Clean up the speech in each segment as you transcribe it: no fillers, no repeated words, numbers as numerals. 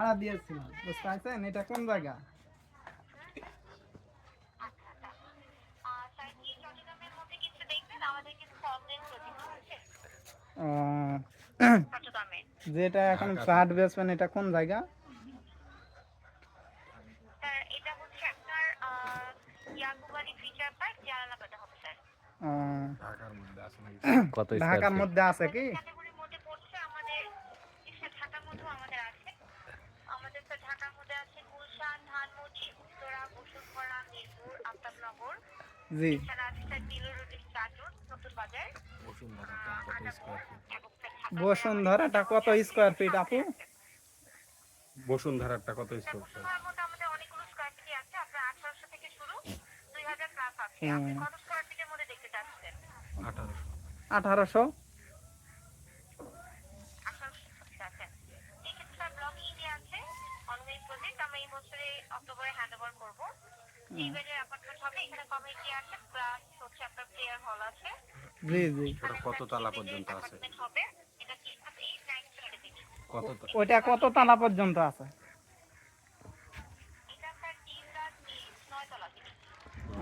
ভাড়া দিয়েছিলাম, বুঝতে পারছেন? এটা কোন জায়গা? ও, যেটা এখন ফ্ল্যাট বেসবেন এটা কোন জায়গা? ও, কত স্কয়ার ঢাকার ফিট? মধ্যে আছে কি? জি, বসুন্ধরাটা কত স্কোয়ার ফিট আপু? বসুন্ধরাটা কত স্কয়ার ফিট? হুম, 1800। 1800। জি জি, ওটা কত তালা পর্যন্ত আছে? কত ওইটা কত তালা পর্যন্ত আছে?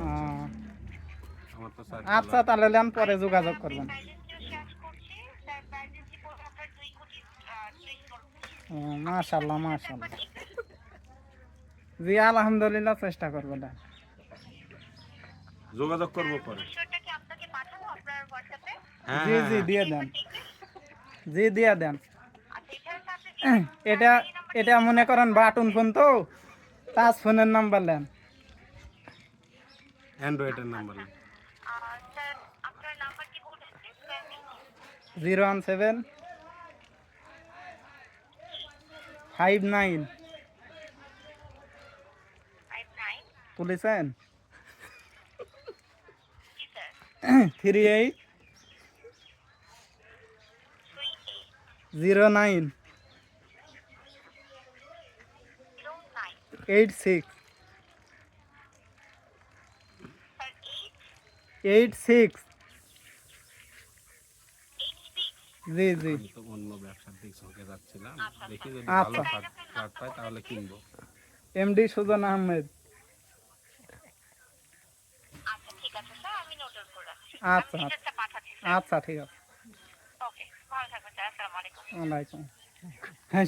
ও, আমার তো 4 আচ্ছা, তলা। তাহলে নেন, পরে যোগাযোগ করবেন। ও, মাশাআল্লাহ মাশাআল্লাহ। জি, আলহামদুলিল্লাহ, চেষ্টা করবো না। যোগাযোগ করব পরে। হ্যাঁ জি হ্যাঁ জি, হ্যাঁ। দিয়ে দেন। জি, দিয়ে দেন। এটা এটা মনে করেন বাটন ফোন তো, টাচ ফোনের নাম্বার নেন। অ্যান্ড্রয়েডের নাম্বার। 017 59 তুলেছেন? 38 09 86 86। জি জি, আমি তো অন্য ব্যবসার দিক ঝুঁকে যাচ্ছিলাম, দেখি যদি ভালো আচ্ছা। ফ্ল্যাট পাই তাহলে কিনবো। এমডি সুজন আহমেদ। আচ্ছা আচ্ছা, আচ্ছা ঠিক আছে। ওয়ালাইকুম। হ্যাঁ।